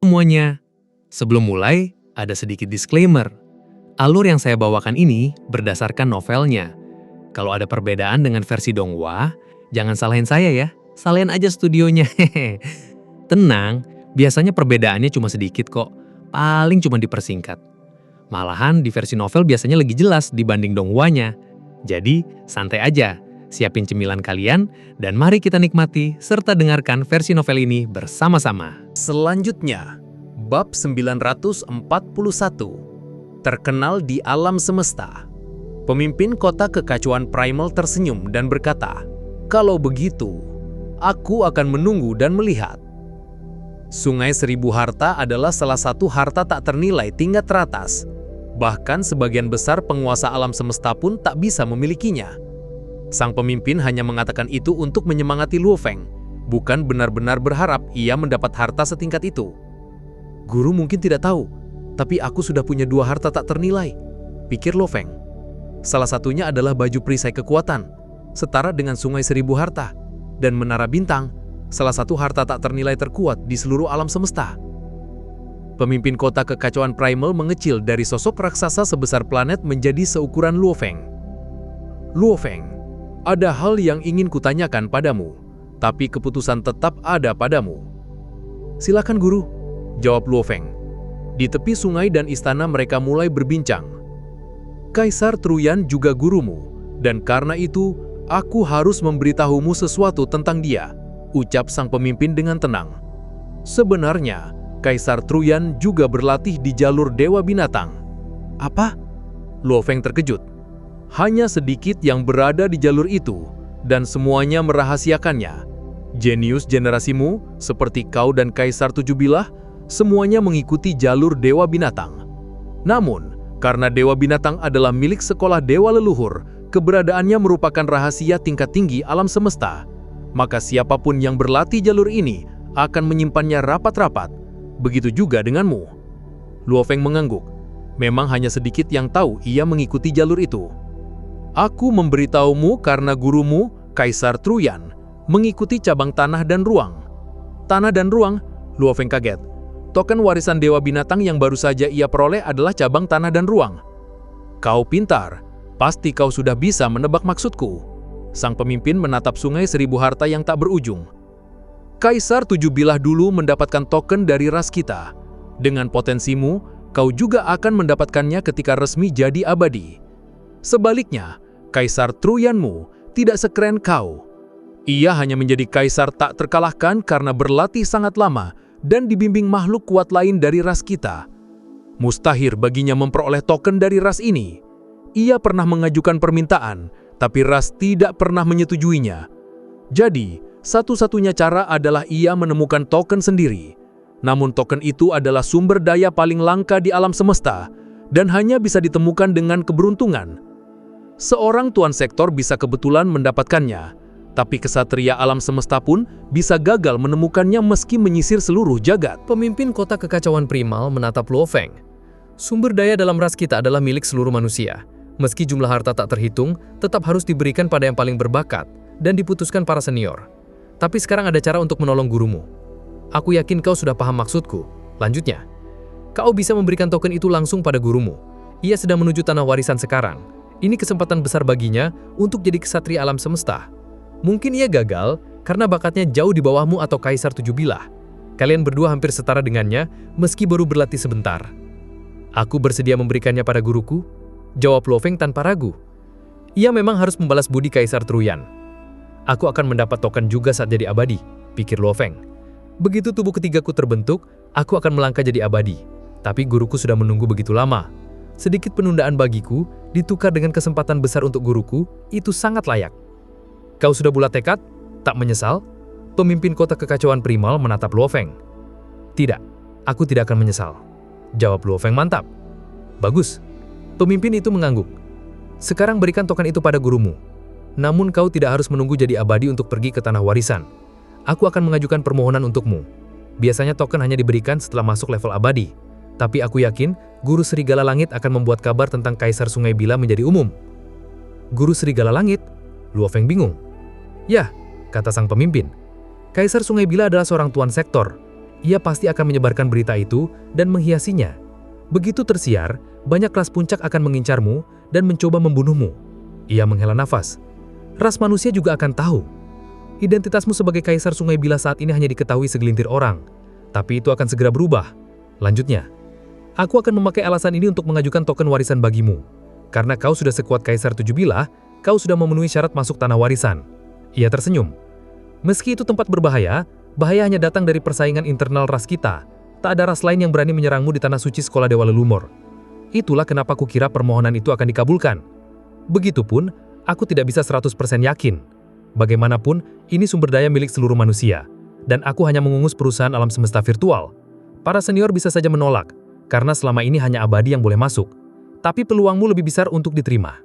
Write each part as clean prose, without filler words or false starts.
semuanya. Sebelum mulai, ada sedikit disclaimer. Alur yang saya bawakan ini berdasarkan novelnya. Kalau ada perbedaan dengan versi Donghua, jangan salahin saya ya. Salahin aja studionya. Tenang, biasanya perbedaannya cuma sedikit kok. Paling cuma dipersingkat. Malahan di versi novel biasanya lebih jelas dibanding Donghua-nya. Jadi, santai aja. Siapin cemilan kalian, dan mari kita nikmati serta dengarkan versi novel ini bersama-sama. Selanjutnya, Bab 941, Terkenal di Alam Semesta. Pemimpin kota kekacauan primal tersenyum dan berkata, "Kalau begitu, aku akan menunggu dan melihat." Sungai Seribu Harta adalah salah satu harta tak ternilai tingkat teratas. Bahkan sebagian besar penguasa alam semesta pun tak bisa memilikinya. Sang pemimpin hanya mengatakan itu untuk menyemangati Luo Feng, bukan benar-benar berharap ia mendapat harta setingkat itu. "Guru mungkin tidak tahu, tapi aku sudah punya 2 harta tak ternilai," pikir Luo Feng. Salah satunya adalah baju perisai kekuatan, setara dengan Sungai Seribu Harta, dan Menara Bintang, salah satu harta tak ternilai terkuat di seluruh alam semesta. Pemimpin kota kekacauan primal mengecil dari sosok raksasa sebesar planet menjadi seukuran Luo Feng. "Luo Feng, ada hal yang ingin kutanyakan padamu, tapi keputusan tetap ada padamu." "Silakan guru," jawab Luo Feng. Di tepi sungai dan istana mereka mulai berbincang. "Kaisar Truyan juga gurumu, dan karena itu aku harus memberitahumu sesuatu tentang dia," ucap sang pemimpin dengan tenang. "Sebenarnya, Kaisar Truyan juga berlatih di jalur Dewa Binatang." "Apa?" Luo Feng terkejut. "Hanya sedikit yang berada di jalur itu, dan semuanya merahasiakannya. Jenius generasimu, seperti kau dan Kaisar Tujuh Bilah, semuanya mengikuti jalur Dewa Binatang. Namun, karena Dewa Binatang adalah milik sekolah Dewa Leluhur, keberadaannya merupakan rahasia tingkat tinggi alam semesta. Maka siapapun yang berlatih jalur ini akan menyimpannya rapat-rapat. Begitu juga denganmu." Luo Feng mengangguk. Memang hanya sedikit yang tahu ia mengikuti jalur itu. "Aku memberitahumu karena gurumu, Kaisar Truyan, mengikuti cabang tanah dan ruang." "Tanah dan ruang?" Luo Feng kaget. Token warisan Dewa Binatang yang baru saja ia peroleh adalah cabang tanah dan ruang. "Kau pintar, pasti kau sudah bisa menebak maksudku." Sang pemimpin menatap Sungai Seribu Harta yang tak berujung. "Kaisar Tujuh Bilah dulu mendapatkan token dari ras kita. Dengan potensimu, kau juga akan mendapatkannya ketika resmi jadi abadi. Sebaliknya, Kaisar Truyanmu tidak sekeren kau. Ia hanya menjadi kaisar tak terkalahkan karena berlatih sangat lama dan dibimbing makhluk kuat lain dari ras kita. Mustahil baginya memperoleh token dari ras ini. Ia pernah mengajukan permintaan, tapi ras tidak pernah menyetujuinya. Jadi, satu-satunya cara adalah ia menemukan token sendiri. Namun token itu adalah sumber daya paling langka di alam semesta dan hanya bisa ditemukan dengan keberuntungan. Seorang tuan sektor bisa kebetulan mendapatkannya, tapi kesatria alam semesta pun bisa gagal menemukannya meski menyisir seluruh jagat." Pemimpin kota kekacauan primal menatap Luo Feng. "Sumber daya dalam ras kita adalah milik seluruh manusia. Meski jumlah harta tak terhitung, tetap harus diberikan pada yang paling berbakat dan diputuskan para senior. Tapi sekarang ada cara untuk menolong gurumu. Aku yakin kau sudah paham maksudku." Lanjutnya, "Kau bisa memberikan token itu langsung pada gurumu. Ia sedang menuju tanah warisan sekarang. Ini kesempatan besar baginya untuk jadi kesatria alam semesta. Mungkin ia gagal karena bakatnya jauh di bawahmu atau Kaisar Tujuh Bilah. Kalian berdua hampir setara dengannya meski baru berlatih sebentar." "Aku bersedia memberikannya pada guruku," jawab Luo Feng tanpa ragu. Ia memang harus membalas budi Kaisar Truyan. "Aku akan mendapat token juga saat jadi abadi," pikir Luo Feng. "Begitu tubuh ketigaku terbentuk, aku akan melangkah jadi abadi. Tapi guruku sudah menunggu begitu lama. Sedikit penundaan bagiku, ditukar dengan kesempatan besar untuk guruku, itu sangat layak." "Kau sudah bulat tekad? Tak menyesal?" Pemimpin kota kekacauan primal menatap Luo Feng. "Tidak, aku tidak akan menyesal," jawab Luo Feng mantap. "Bagus." Pemimpin itu mengangguk. "Sekarang berikan token itu pada gurumu. Namun kau tidak harus menunggu jadi abadi untuk pergi ke tanah warisan. Aku akan mengajukan permohonan untukmu. Biasanya token hanya diberikan setelah masuk level abadi. Tapi aku yakin, Guru Serigala Langit akan membuat kabar tentang Kaisar Sungai Bila menjadi umum." "Guru Serigala Langit?" Luo Feng bingung. "Ya," kata sang pemimpin. "Kaisar Sungai Bila adalah seorang tuan sektor. ia pasti akan menyebarkan berita itu dan menghiasinya. Begitu tersiar, banyak ras puncak akan mengincarmu dan mencoba membunuhmu. Ia menghela nafas. Ras manusia juga akan tahu. Identitasmu sebagai Kaisar Sungai Bilah saat ini hanya diketahui segelintir orang. Tapi itu akan segera berubah. Lanjutnya, aku akan memakai alasan ini untuk mengajukan token warisan bagimu. Karena kau sudah sekuat Kaisar Tujuh Bilah, kau sudah memenuhi syarat masuk tanah warisan. Ia tersenyum. Meski itu tempat berbahaya, bahaya hanya datang dari persaingan internal ras kita. Tak ada ras lain yang berani menyerangmu di tanah suci Sekolah Dewa Leluhur. Itulah kenapa kukira permohonan itu akan dikabulkan. Begitupun, aku tidak bisa 100% yakin. Bagaimanapun, ini sumber daya milik seluruh manusia. Dan aku hanya mengungus perusahaan alam semesta virtual. Para senior bisa saja menolak, karena selama ini hanya abadi yang boleh masuk. Tapi peluangmu lebih besar untuk diterima.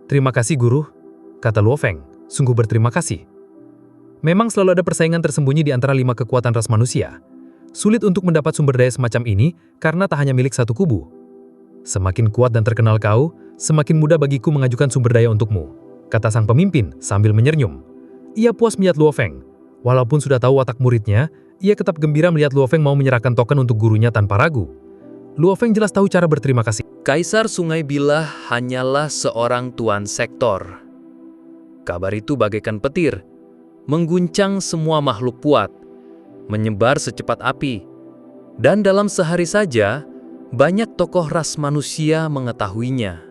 Terima kasih, Guru, kata Luo Feng. Sungguh berterima kasih. Memang selalu ada persaingan tersembunyi di antara 5 kekuatan ras manusia. Sulit untuk mendapat sumber daya semacam ini karena tak hanya milik satu kubu. Semakin kuat dan terkenal kau, semakin mudah bagiku mengajukan sumber daya untukmu, kata sang pemimpin sambil menyenyum. Ia puas melihat Luo Feng. Walaupun sudah tahu watak muridnya, ia tetap gembira melihat Luo Feng mau menyerahkan token untuk gurunya tanpa ragu. Luo Feng jelas tahu cara berterima kasih. Kaisar Sungai Bilah hanyalah seorang tuan sektor. Kabar itu bagaikan petir, mengguncang semua makhluk kuat, menyebar secepat api. Dan dalam sehari saja, banyak tokoh ras manusia mengetahuinya.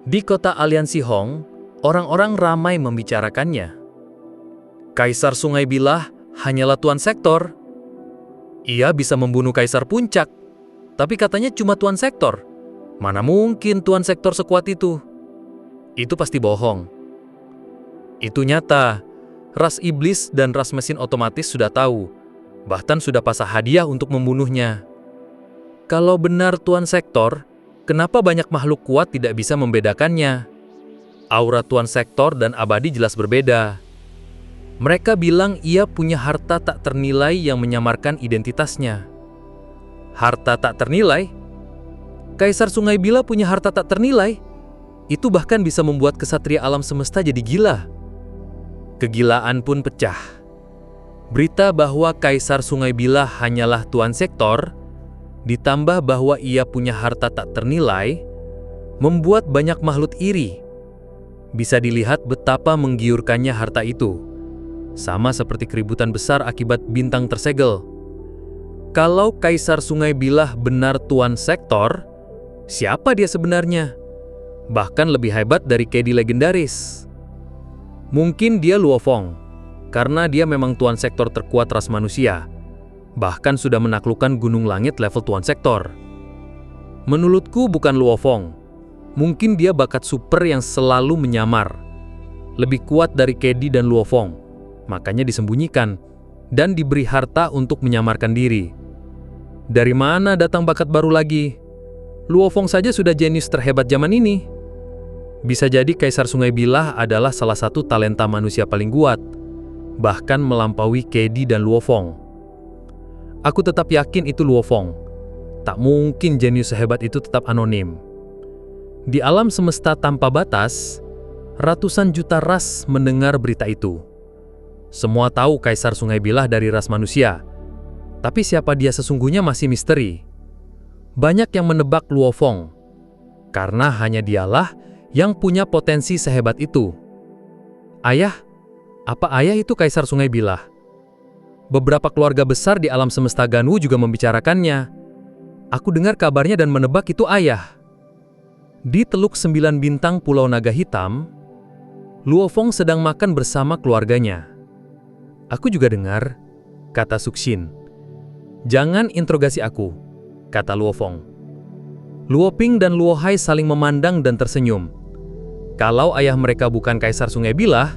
Di kota Aliansi Hong, orang-orang ramai membicarakannya. Kaisar Sungai Bilah hanyalah tuan sektor. Ia bisa membunuh Kaisar Puncak, tapi katanya cuma tuan sektor. Mana mungkin tuan sektor sekuat itu? Itu pasti bohong. Itu nyata. Ras iblis dan ras mesin otomatis sudah tahu, bahkan sudah pasang hadiah untuk membunuhnya. Kalau benar tuan sektor, kenapa banyak makhluk kuat tidak bisa membedakannya? Aura tuan sektor dan abadi jelas berbeda. Mereka bilang ia punya harta tak ternilai yang menyamarkan identitasnya. Harta tak ternilai? Kaisar Sungai Bilah punya harta tak ternilai? Itu bahkan bisa membuat kesatria alam semesta jadi gila. Kegilaan pun pecah. Berita bahwa Kaisar Sungai Bilah hanyalah tuan sektor, ditambah bahwa ia punya harta tak ternilai, membuat banyak makhluk iri. Bisa dilihat betapa menggiurkannya harta itu. Sama seperti keributan besar akibat bintang tersegel. Kalau Kaisar Sungai Bilah benar tuan sektor, siapa dia sebenarnya? Bahkan lebih hebat dari Kedi legendaris. Mungkin dia Luo Feng, karena dia memang tuan sektor terkuat ras manusia. Bahkan sudah menaklukkan gunung langit level tuan sektor. Menurutku bukan Luo Feng. Mungkin dia bakat super yang selalu menyamar. Lebih kuat dari Kedi dan Luo Feng. Makanya disembunyikan dan diberi harta untuk menyamarkan diri. Dari mana datang bakat baru lagi? Luo Feng saja sudah jenius terhebat zaman ini. Bisa jadi Kaisar Sungai Bilah adalah salah satu talenta manusia paling kuat, bahkan melampaui Kedi dan Luo Feng. Aku tetap yakin itu Luo Feng. Tak mungkin jenius sehebat itu tetap anonim. Di alam semesta tanpa batas, ratusan juta ras mendengar berita itu. Semua tahu Kaisar Sungai Bilah dari ras manusia, tapi siapa dia sesungguhnya masih misteri. Banyak yang menebak Luo Feng, karena hanya dialah yang punya potensi sehebat itu. Ayah? Apa ayah itu Kaisar Sungai Bilah? Beberapa keluarga besar di alam semesta Ganwu juga membicarakannya. Aku dengar kabarnya dan menebak itu ayah. Di Teluk 9 Bintang Pulau Naga Hitam, Luo Feng sedang makan bersama keluarganya. Aku juga dengar, kata Suxin. Jangan interogasi aku, kata Luo Feng. Luo Ping dan Luo Hai saling memandang dan tersenyum. Kalau ayah mereka bukan Kaisar Sungai Bilah,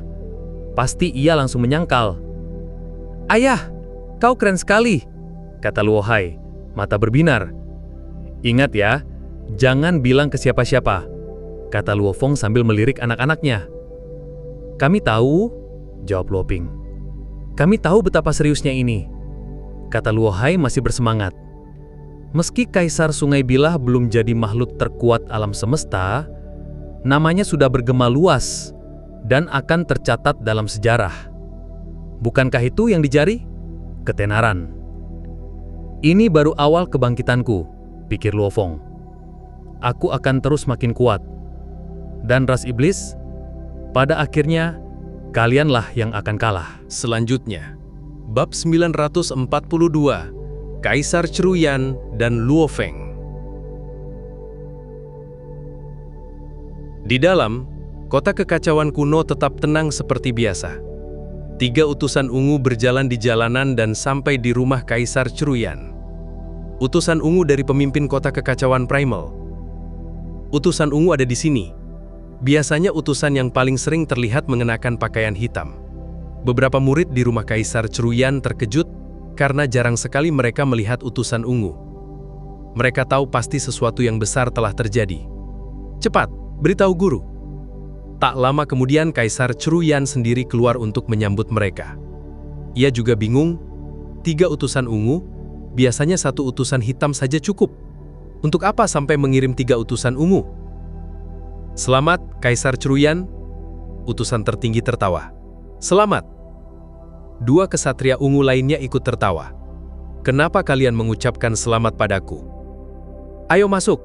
pasti ia langsung menyangkal. Ayah, kau keren sekali, kata Luo Hai, mata berbinar. Ingat ya, jangan bilang ke siapa-siapa, kata Luo Feng sambil melirik anak-anaknya. Kami tahu, jawab Luo Ping. Kami tahu betapa seriusnya ini, kata Luo Hai masih bersemangat. Meski Kaisar Sungai Bilah belum jadi makhluk terkuat alam semesta, namanya sudah bergema luas dan akan tercatat dalam sejarah. Bukankah itu yang dicari? Ketenaran. Ini baru awal kebangkitanku, pikir Luo Feng. Aku akan terus makin kuat. Dan ras iblis, pada akhirnya, kalianlah yang akan kalah. Selanjutnya, bab 942, Kaisar Cheruyan dan Luo Feng. Di dalam, kota kekacauan kuno tetap tenang seperti biasa. 3 utusan ungu berjalan di jalanan dan sampai di rumah Kaisar Cheruyan. Utusan ungu dari pemimpin kota kekacauan Primal. Utusan ungu ada di sini. Biasanya utusan yang paling sering terlihat mengenakan pakaian hitam. Beberapa murid di rumah Kaisar Cheruyan terkejut karena jarang sekali mereka melihat utusan ungu. Mereka tahu pasti sesuatu yang besar telah terjadi. Cepat, beritahu guru. Tak lama kemudian Kaisar Cheruyan sendiri keluar untuk menyambut mereka. Ia juga bingung, 3 utusan ungu, biasanya 1 utusan hitam saja cukup. Untuk apa sampai mengirim 3 utusan ungu? Selamat, Kaisar Cheruyan. Utusan tertinggi tertawa. Selamat. 2 kesatria ungu lainnya ikut tertawa. Kenapa kalian mengucapkan selamat padaku? Ayo masuk.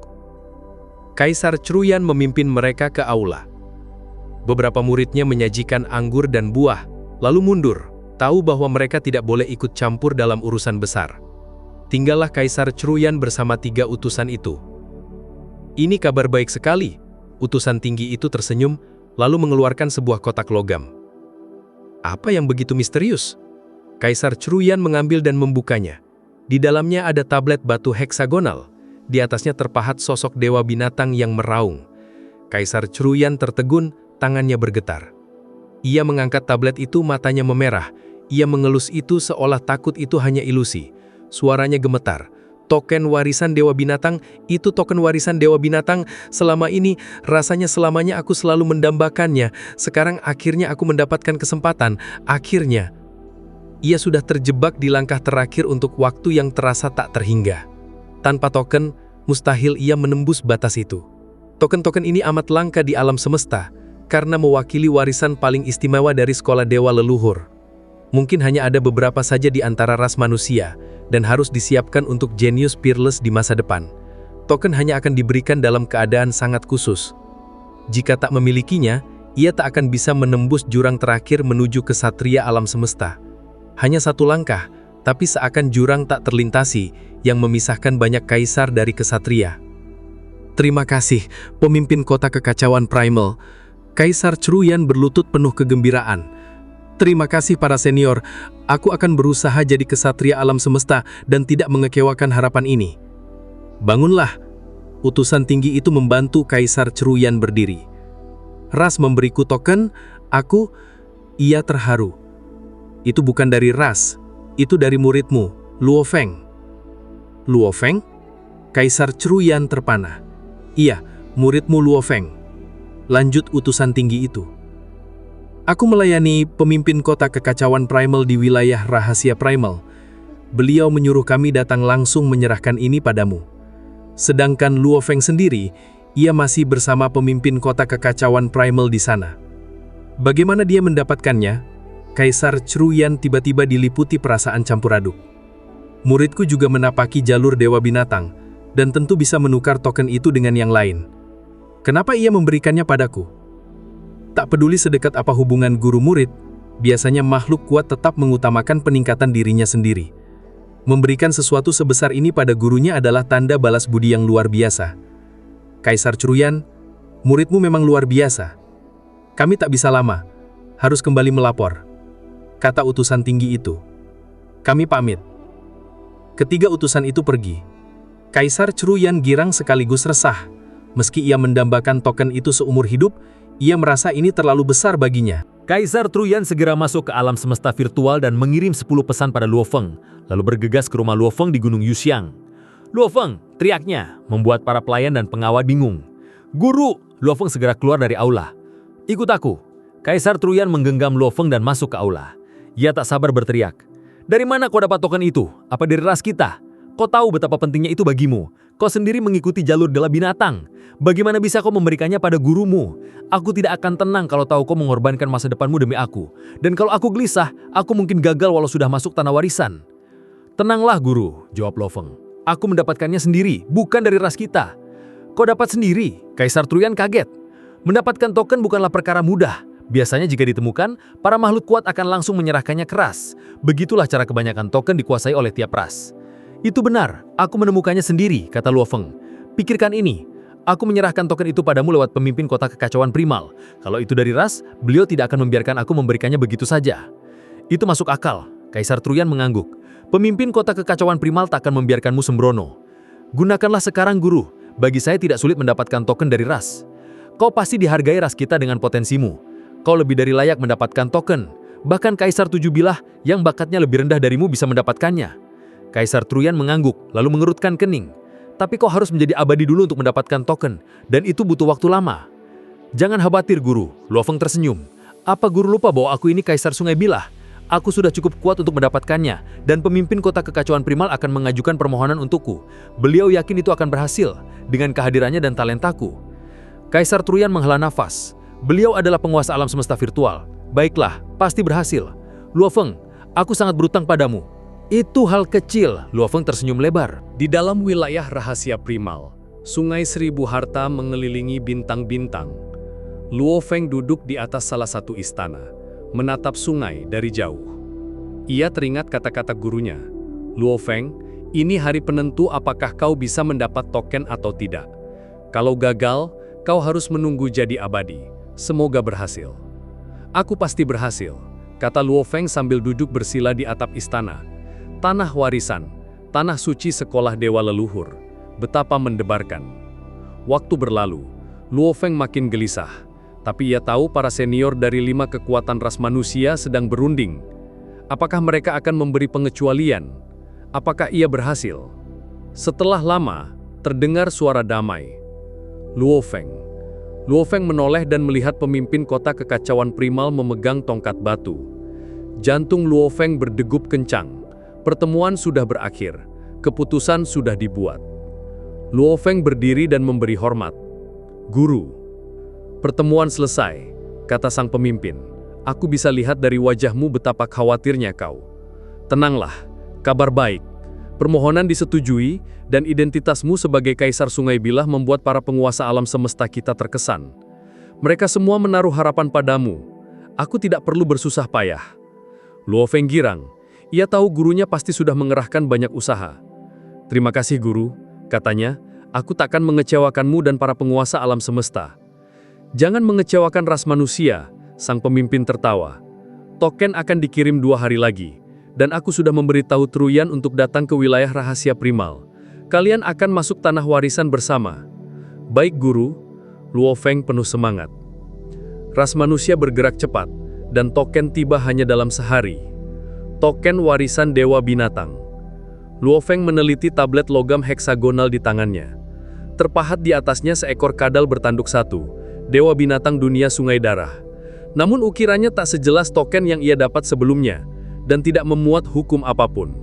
Kaisar Cheruyan memimpin mereka ke aula. Beberapa muridnya menyajikan anggur dan buah, lalu mundur, tahu bahwa mereka tidak boleh ikut campur dalam urusan besar. Tinggallah Kaisar Cheruyan bersama 3 utusan itu. Ini kabar baik sekali. Utusan tinggi itu tersenyum, lalu mengeluarkan sebuah kotak logam. Apa yang begitu misterius? Kaisar Cheruyan mengambil dan membukanya. Di dalamnya ada tablet batu heksagonal. Di atasnya terpahat sosok dewa binatang yang meraung. Kaisar Cheruyan tertegun, tangannya bergetar. Ia mengangkat tablet itu, matanya memerah. Ia mengelus itu seolah takut itu hanya ilusi. Suaranya gemetar. Token warisan Dewa Binatang, itu token warisan Dewa Binatang. Selama ini, rasanya selamanya aku selalu mendambakannya. Sekarang akhirnya aku mendapatkan kesempatan. Akhirnya. Ia sudah terjebak di langkah terakhir untuk waktu yang terasa tak terhingga. Tanpa token, mustahil ia menembus batas itu. Token-token ini amat langka di alam semesta, karena mewakili warisan paling istimewa dari sekolah dewa leluhur. Mungkin hanya ada beberapa saja di antara ras manusia, dan harus disiapkan untuk jenius peerless di masa depan. Token hanya akan diberikan dalam keadaan sangat khusus. Jika tak memilikinya, ia tak akan bisa menembus jurang terakhir menuju kesatria alam semesta. Hanya 1 langkah, tapi seakan jurang tak terlintasi, yang memisahkan banyak kaisar dari kesatria. Terima kasih, pemimpin kota kekacauan Primal. Kaisar Cheruyan berlutut penuh kegembiraan. Terima kasih para senior, aku akan berusaha jadi kesatria alam semesta dan tidak mengecewakan harapan ini. Bangunlah. Utusan tinggi itu membantu Kaisar Cheruyan berdiri. Ras memberiku token, ia terharu. Itu bukan dari Ras, itu dari muridmu, Luo Feng. Luo Feng? Kaisar Cheruyan terpana. Iya, muridmu Luo Feng. Lanjut utusan tinggi itu. Aku melayani pemimpin kota kekacauan Primal di wilayah rahasia Primal. Beliau menyuruh kami datang langsung menyerahkan ini padamu. Sedangkan Luo Feng sendiri, ia masih bersama pemimpin kota kekacauan Primal di sana. Bagaimana dia mendapatkannya? Kaisar Cheruyan tiba-tiba diliputi perasaan campur aduk. Muridku juga menapaki jalur Dewa Binatang, dan tentu bisa menukar token itu dengan yang lain. Kenapa ia memberikannya padaku? Tak peduli sedekat apa hubungan guru-murid, biasanya makhluk kuat tetap mengutamakan peningkatan dirinya sendiri. Memberikan sesuatu sebesar ini pada gurunya adalah tanda balas budi yang luar biasa. Kaisar Cheruyan, muridmu memang luar biasa. Kami tak bisa lama, harus kembali melapor, kata utusan tinggi itu. Kami pamit. Ketiga utusan itu pergi. Kaisar Cheruyan girang sekaligus resah. Meski ia mendambakan token itu seumur hidup, ia merasa ini terlalu besar baginya. Kaisar Cheruyan segera masuk ke alam semesta virtual dan mengirim 10 pesan pada Luo Feng, lalu bergegas ke rumah Luo Feng di Gunung Yuxiang. Luo Feng, teriaknya, membuat para pelayan dan pengawal bingung. Guru! Luo Feng segera keluar dari aula. Ikut aku. Kaisar Cheruyan menggenggam Luo Feng dan masuk ke aula. Ia tak sabar berteriak. Dari mana kau dapat token itu? Apa dari ras kita? Kau tahu betapa pentingnya itu bagimu. Kau sendiri mengikuti jalur Dewa Binatang. Bagaimana bisa kau memberikannya pada gurumu? Aku tidak akan tenang kalau tahu kau mengorbankan masa depanmu demi aku. Dan kalau aku gelisah, aku mungkin gagal walau sudah masuk tanah warisan. Tenanglah guru, jawab Luo Feng. Aku mendapatkannya sendiri, bukan dari ras kita. Kau dapat sendiri, Kaisar Truyan kaget. Mendapatkan token bukanlah perkara mudah. Biasanya jika ditemukan, para makhluk kuat akan langsung menyerahkannya ke ras. Begitulah cara kebanyakan token dikuasai oleh tiap ras. Itu benar, aku menemukannya sendiri, kata Luo Feng. Pikirkan ini, aku menyerahkan token itu padamu lewat pemimpin kota kekacauan primal. Kalau itu dari ras, beliau tidak akan membiarkan aku memberikannya begitu saja. Itu masuk akal, Kaisar Truyan mengangguk. Pemimpin kota kekacauan primal tak akan membiarkanmu sembrono. Gunakanlah sekarang guru, bagi saya tidak sulit mendapatkan token dari ras. Kau pasti dihargai ras kita dengan potensimu. Kau lebih dari layak mendapatkan token. Bahkan Kaisar Tujuh Bilah yang bakatnya lebih rendah darimu bisa mendapatkannya. Kaisar Truyan mengangguk, lalu mengerutkan kening. Tapi kau harus menjadi abadi dulu untuk mendapatkan token, dan itu butuh waktu lama. Jangan khawatir guru, Luo Feng tersenyum. Apa guru lupa bahwa aku ini Kaisar Sungai Bilah? Aku sudah cukup kuat untuk mendapatkannya, dan pemimpin kota kekacauan primal akan mengajukan permohonan untukku. Beliau yakin itu akan berhasil, dengan kehadirannya dan talentaku. Kaisar Truyan menghela nafas. Beliau adalah penguasa alam semesta virtual. Baiklah, pasti berhasil. Luo Feng, aku sangat berutang padamu. Itu hal kecil, Luo Feng tersenyum lebar. Di dalam wilayah rahasia primal, Sungai Seribu Harta mengelilingi bintang-bintang. Luo Feng duduk di atas salah satu istana, menatap sungai dari jauh. Ia teringat kata-kata gurunya. Luo Feng, ini hari penentu apakah kau bisa mendapat token atau tidak. Kalau gagal, kau harus menunggu jadi abadi. Semoga berhasil. Aku pasti berhasil, kata Luo Feng sambil duduk bersila di atap istana. Tanah warisan, tanah suci sekolah dewa leluhur. Betapa mendebarkan. Waktu berlalu, Luo Feng makin gelisah. Tapi ia tahu para senior dari 5 kekuatan ras manusia sedang berunding. Apakah mereka akan memberi pengecualian? Apakah ia berhasil? Setelah lama, terdengar suara damai. Luo Feng. Luo Feng menoleh dan melihat pemimpin kota kekacauan primal memegang tongkat batu. Jantung Luo Feng berdegup kencang. Pertemuan sudah berakhir. Keputusan sudah dibuat. Luo Feng berdiri dan memberi hormat. Guru. Pertemuan selesai, kata sang pemimpin. Aku bisa lihat dari wajahmu betapa khawatirnya kau. Tenanglah, kabar baik. Permohonan disetujui, dan identitasmu sebagai Kaisar Sungai Bilah membuat para penguasa alam semesta kita terkesan. Mereka semua menaruh harapan padamu. Aku tidak perlu bersusah payah. Luo Feng girang. Ia tahu gurunya pasti sudah mengerahkan banyak usaha. Terima kasih guru, katanya. Aku takkan mengecewakanmu dan para penguasa alam semesta. Jangan mengecewakan ras manusia, sang pemimpin tertawa. Token akan dikirim 2 hari lagi, dan aku sudah memberitahu Truyan untuk datang ke wilayah rahasia primal. Kalian akan masuk tanah warisan bersama. Baik guru, Luo Feng penuh semangat. Ras manusia bergerak cepat, dan token tiba hanya dalam sehari. Token warisan Dewa Binatang. Luo Feng meneliti tablet logam heksagonal di tangannya. Terpahat di atasnya seekor kadal bertanduk satu. Dewa Binatang Dunia Sungai Darah. Namun ukirannya tak sejelas token yang ia dapat sebelumnya, dan tidak memuat hukum apapun.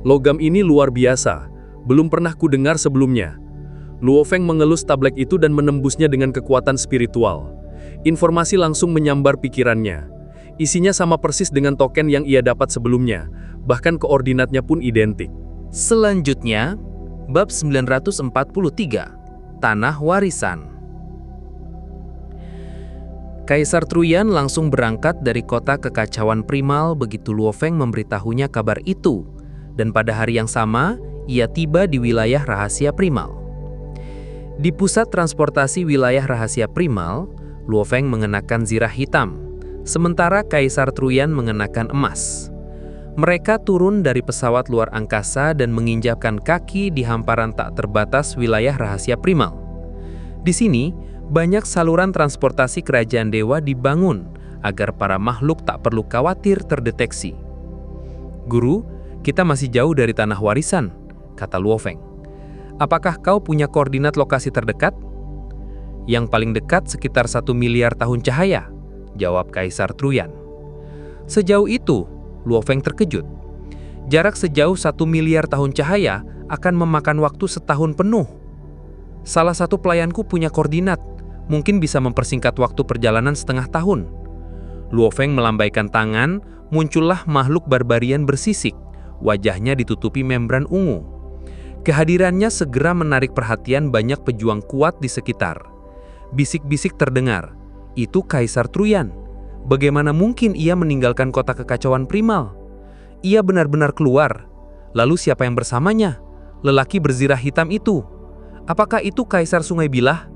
Logam ini luar biasa, belum pernah kudengar sebelumnya. Luo Feng mengelus tablet itu dan menembusnya dengan kekuatan spiritual. Informasi langsung menyambar pikirannya. Isinya sama persis dengan token yang ia dapat sebelumnya, bahkan koordinatnya pun identik. Selanjutnya, bab 943, Tanah Warisan. Kaisar Truyan langsung berangkat dari kota kekacauan primal begitu Luo Feng memberitahunya kabar itu, dan pada hari yang sama, ia tiba di wilayah rahasia primal. Di pusat transportasi wilayah rahasia primal, Luo Feng mengenakan zirah hitam, sementara Kaisar Truyan mengenakan emas. Mereka turun dari pesawat luar angkasa dan menginjakkan kaki di hamparan tak terbatas wilayah rahasia primal. Di sini, banyak saluran transportasi kerajaan dewa dibangun agar para makhluk tak perlu khawatir terdeteksi. Guru, kita masih jauh dari tanah warisan, kata Luo Feng. Apakah kau punya koordinat lokasi terdekat? Yang paling dekat sekitar 1 miliar tahun cahaya, jawab Kaisar Truyan. Sejauh itu, Luo Feng terkejut. Jarak sejauh 1 miliar tahun cahaya akan memakan waktu setahun penuh. Salah satu pelayanku punya koordinat, mungkin bisa mempersingkat waktu perjalanan setengah tahun. Luo Feng melambaikan tangan, muncullah makhluk barbarian bersisik, wajahnya ditutupi membran ungu. Kehadirannya segera menarik perhatian banyak pejuang kuat di sekitar. Bisik-bisik terdengar, "Itu Kaisar Truyan. Bagaimana mungkin ia meninggalkan kota kekacauan primal? Ia benar-benar keluar. Lalu siapa yang bersamanya? Lelaki berzirah hitam itu. Apakah itu Kaisar Sungai Bilah?"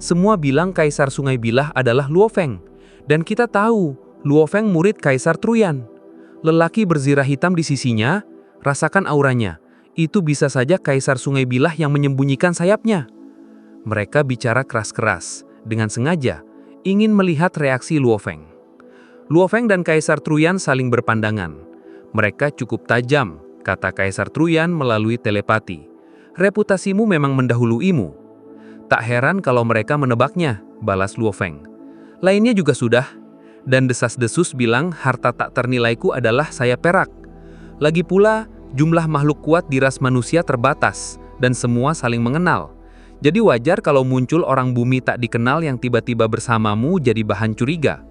Semua bilang Kaisar Sungai Bilah adalah Luo Feng. Dan kita tahu, Luo Feng murid Kaisar Truyan. Lelaki berzirah hitam di sisinya, rasakan auranya. Itu bisa saja Kaisar Sungai Bilah yang menyembunyikan sayapnya. Mereka bicara keras-keras, dengan sengaja, ingin melihat reaksi Luo Feng. Luo Feng dan Kaisar Truyan saling berpandangan. "Mereka cukup tajam," kata Kaisar Truyan melalui telepati. "Reputasimu memang mendahuluimu." "Tak heran kalau mereka menebaknya," balas Luo Feng. "Lainnya juga sudah. Dan desas-desus bilang harta tak ternilaiku adalah sayap perak. Lagi pula, jumlah makhluk kuat di ras manusia terbatas, dan semua saling mengenal. Jadi wajar kalau muncul orang bumi tak dikenal yang tiba-tiba bersamamu jadi bahan curiga.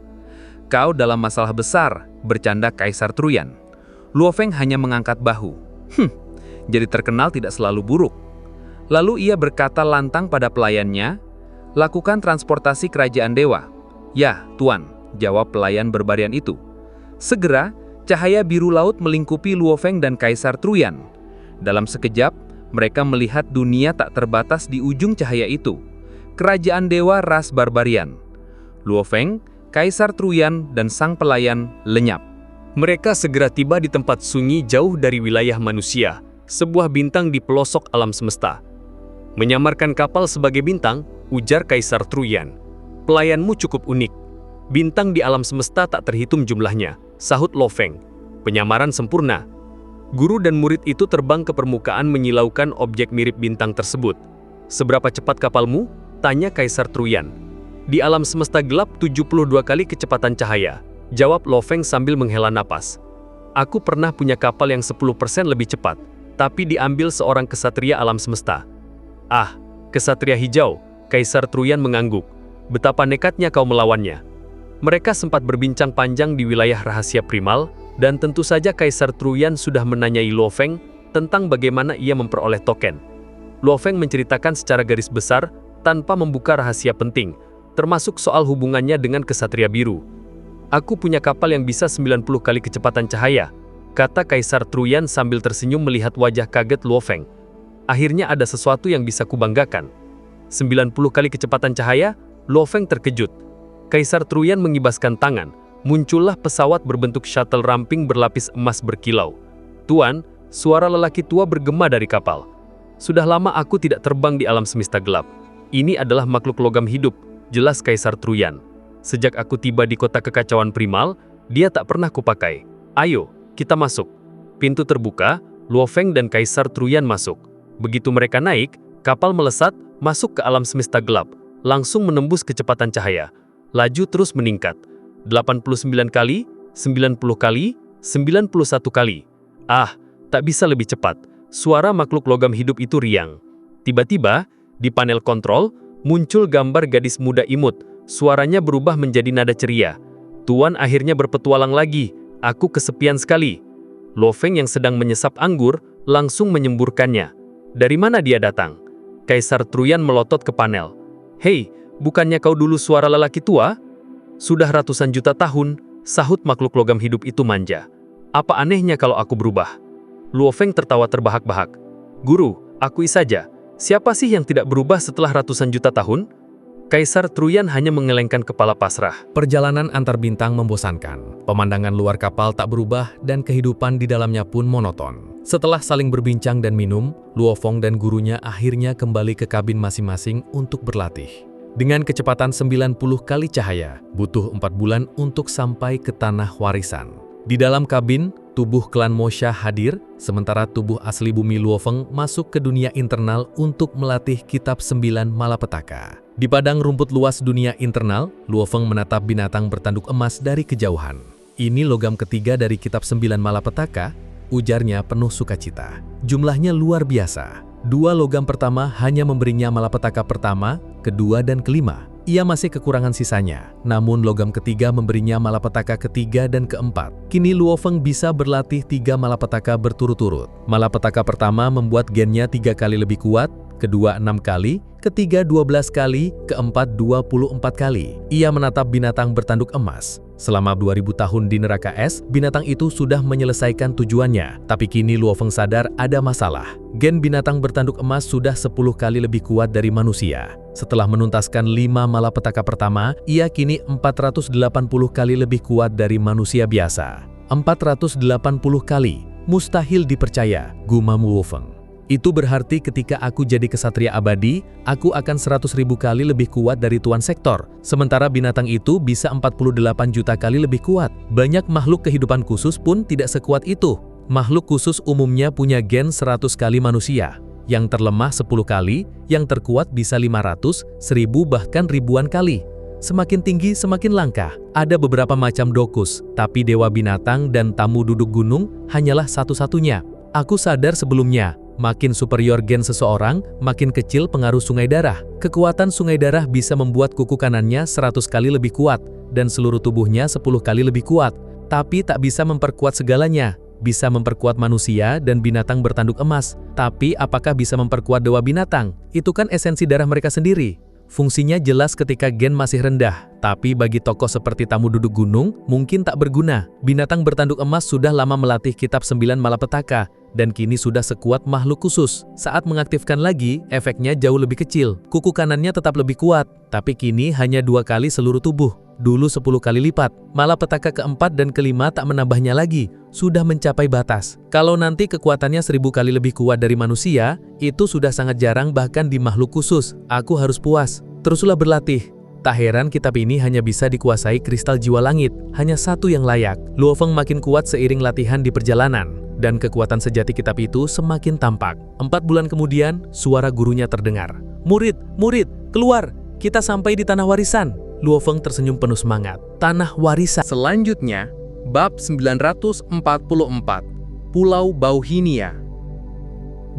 Kau dalam masalah besar," bercanda Kaisar Truyan. Luo Feng hanya mengangkat bahu. Jadi terkenal tidak selalu buruk." Lalu ia berkata lantang pada pelayannya, "Lakukan transportasi kerajaan dewa." "Ya, Tuan," jawab pelayan berbarian itu. Segera, cahaya biru laut melingkupi Luo Feng dan Kaisar Truyan. Dalam sekejap, mereka melihat dunia tak terbatas di ujung cahaya itu. Kerajaan dewa ras barbarian. Luo Feng, Kaisar Truyan, dan sang pelayan lenyap. Mereka segera tiba di tempat sunyi jauh dari wilayah manusia, sebuah bintang di pelosok alam semesta. "Menyamarkan kapal sebagai bintang," ujar Kaisar Truyan. "Pelayanmu cukup unik. Bintang di alam semesta tak terhitung jumlahnya," sahut Luo Feng. "Penyamaran sempurna." Guru dan murid itu terbang ke permukaan menyilaukan objek mirip bintang tersebut. "Seberapa cepat kapalmu?" tanya Kaisar Truyan. "Di alam semesta gelap 72 kali kecepatan cahaya," jawab Luo Feng sambil menghela napas. "Aku pernah punya kapal yang 10% lebih cepat, tapi diambil seorang kesatria alam semesta." "Ah, kesatria hijau," Kaisar Truyan mengangguk. "Betapa nekatnya kau melawannya." Mereka sempat berbincang panjang di wilayah rahasia primal, dan tentu saja Kaisar Truyan sudah menanyai Luo Feng tentang bagaimana ia memperoleh token. Luo Feng menceritakan secara garis besar tanpa membuka rahasia penting, termasuk soal hubungannya dengan kesatria biru. "Aku punya kapal yang bisa 90 kali kecepatan cahaya," kata Kaisar Truyan sambil tersenyum melihat wajah kaget Luo Feng. "Akhirnya ada sesuatu yang bisa kubanggakan." 90 kali kecepatan cahaya? Luo Feng terkejut. Kaisar Truyan mengibaskan tangan. Muncullah pesawat berbentuk shuttle ramping berlapis emas berkilau. "Tuan," suara lelaki tua bergema dari kapal. "Sudah lama aku tidak terbang di alam semesta gelap. Ini adalah makhluk logam hidup," jelas Kaisar Truyan. "Sejak aku tiba di kota kekacauan primal, dia tak pernah kupakai. Ayo, kita masuk." Pintu terbuka, Luo Feng dan Kaisar Truyan masuk. Begitu mereka naik, kapal melesat masuk ke alam semesta gelap, langsung menembus kecepatan cahaya. Laju terus meningkat. 89 kali, 90 kali, 91 kali. Ah, tak bisa lebih cepat. Suara makhluk logam hidup itu riang. Tiba-tiba, di panel kontrol, muncul gambar gadis muda imut. Suaranya berubah menjadi nada ceria. "Tuan akhirnya berpetualang lagi. Aku kesepian sekali." Luo Feng yang sedang menyesap anggur, langsung menyemburkannya. "Dari mana dia datang?" Kaisar Truyan melotot ke panel. "Hei, bukannya kau dulu suara lelaki tua?" "Sudah ratusan juta tahun," sahut makhluk logam hidup itu manja. "Apa anehnya kalau aku berubah?" Luo Feng tertawa terbahak-bahak. "Guru, akui saja, siapa sih yang tidak berubah setelah ratusan juta tahun?" Kaisar Truyan hanya mengelengkan kepala pasrah. Perjalanan antar bintang membosankan. Pemandangan luar kapal tak berubah dan kehidupan di dalamnya pun monoton. Setelah saling berbincang dan minum, Luo Feng dan gurunya akhirnya kembali ke kabin masing-masing untuk berlatih. Dengan kecepatan 90 kali cahaya, butuh 4 bulan untuk sampai ke tanah warisan. Di dalam kabin, tubuh klan Mosha hadir, sementara tubuh asli bumi Luo Feng masuk ke dunia internal untuk melatih kitab 9 malapetaka. Di padang rumput luas dunia internal, Luo Feng menatap binatang bertanduk emas dari kejauhan. "Ini logam ketiga dari kitab 9 malapetaka," ujarnya penuh sukacita. "Jumlahnya luar biasa. 2 logam pertama hanya memberinya malapetaka pertama, kedua, dan kelima. Ia masih kekurangan sisanya, namun logam ketiga memberinya malapetaka ketiga dan keempat. Kini Luo Feng bisa berlatih 3 malapetaka berturut-turut. Malapetaka pertama membuat gennya 3 kali lebih kuat, kedua 6 kali, ketiga 12 kali, keempat 24 kali. Ia menatap binatang bertanduk emas. Selama 2000 tahun di neraka es, binatang itu sudah menyelesaikan tujuannya. Tapi kini Luo Feng sadar ada masalah. Gen binatang bertanduk emas sudah 10 kali lebih kuat dari manusia. Setelah menuntaskan 5 malapetaka pertama, ia kini 480 kali lebih kuat dari manusia biasa. 480 kali, mustahil dipercaya, gumam Luo Feng. Itu berarti ketika aku jadi kesatria abadi, aku akan 100.000 kali lebih kuat dari Tuan Sektor. Sementara binatang itu bisa 48 juta kali lebih kuat. Banyak makhluk kehidupan khusus pun tidak sekuat itu. Makhluk khusus umumnya punya gen 100 kali manusia. Yang terlemah 10 kali, yang terkuat bisa 500, 1000 bahkan ribuan kali. Semakin tinggi semakin langka. Ada beberapa macam dokus, tapi dewa binatang dan tamu duduk gunung hanyalah satu-satunya. Aku sadar sebelumnya, makin superior gen seseorang, makin kecil pengaruh sungai darah. Kekuatan sungai darah bisa membuat kuku kanannya 100 kali lebih kuat, dan seluruh tubuhnya 10 kali lebih kuat. Tapi tak bisa memperkuat segalanya. Bisa memperkuat manusia dan binatang bertanduk emas. Tapi apakah bisa memperkuat dewa binatang? Itu kan esensi darah mereka sendiri. Fungsinya jelas ketika gen masih rendah, tapi bagi tokoh seperti tamu duduk gunung, mungkin tak berguna. Binatang bertanduk emas sudah lama melatih kitab 9 malapetaka, dan kini sudah sekuat makhluk khusus. Saat mengaktifkan lagi, efeknya jauh lebih kecil. Kuku kanannya tetap lebih kuat, tapi kini hanya 2 kali seluruh tubuh. Dulu 10 kali lipat. Malapetaka keempat dan kelima tak menambahnya lagi, sudah mencapai batas. Kalau nanti kekuatannya 1000 kali lebih kuat dari manusia, itu sudah sangat jarang bahkan di makhluk khusus. Aku harus puas. Teruslah berlatih. Tak heran kitab ini hanya bisa dikuasai kristal jiwa langit, hanya satu yang layak. Luo Feng makin kuat seiring latihan di perjalanan, dan kekuatan sejati kitab itu semakin tampak. 4 bulan kemudian, suara gurunya terdengar. Murid, murid, keluar, kita sampai di tanah warisan. Luo Feng tersenyum penuh semangat. Tanah warisan. Selanjutnya, bab 944, Pulau Bauhinia.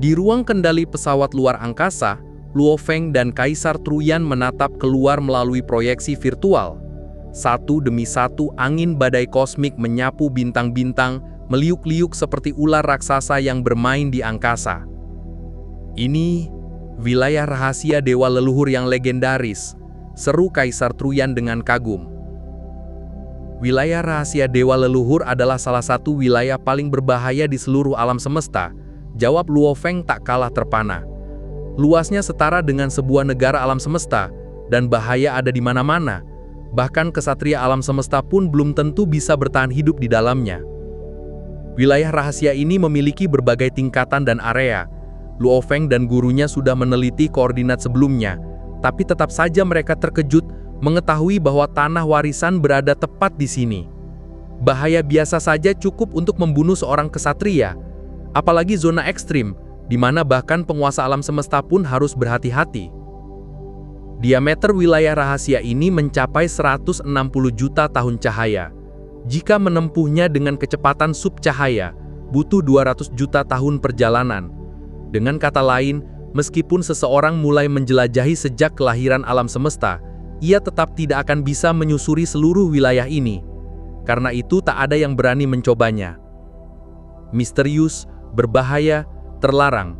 Di ruang kendali pesawat luar angkasa, Luo Feng dan Kaisar Truyan menatap keluar melalui proyeksi virtual. Satu demi satu angin badai kosmik menyapu bintang-bintang, meliuk-liuk seperti ular raksasa yang bermain di angkasa. Ini wilayah rahasia dewa leluhur yang legendaris, seru Kaisar Truyan dengan kagum. Wilayah rahasia dewa leluhur adalah salah satu wilayah paling berbahaya di seluruh alam semesta, jawab Luo Feng tak kalah terpana. Luasnya setara dengan sebuah negara alam semesta, dan bahaya ada di mana-mana. Bahkan kesatria alam semesta pun belum tentu bisa bertahan hidup di dalamnya. Wilayah rahasia ini memiliki berbagai tingkatan dan area. Luo Feng dan gurunya sudah meneliti koordinat sebelumnya, tapi tetap saja mereka terkejut mengetahui bahwa tanah warisan berada tepat di sini. Bahaya biasa saja cukup untuk membunuh seorang kesatria, apalagi zona ekstrim, di mana bahkan penguasa alam semesta pun harus berhati-hati. Diameter wilayah rahasia ini mencapai 160 juta tahun cahaya. Jika menempuhnya dengan kecepatan subcahaya, butuh 200 juta tahun perjalanan. Dengan kata lain, meskipun seseorang mulai menjelajahi sejak kelahiran alam semesta, ia tetap tidak akan bisa menyusuri seluruh wilayah ini. Karena itu tak ada yang berani mencobanya. Misterius, berbahaya, terlarang.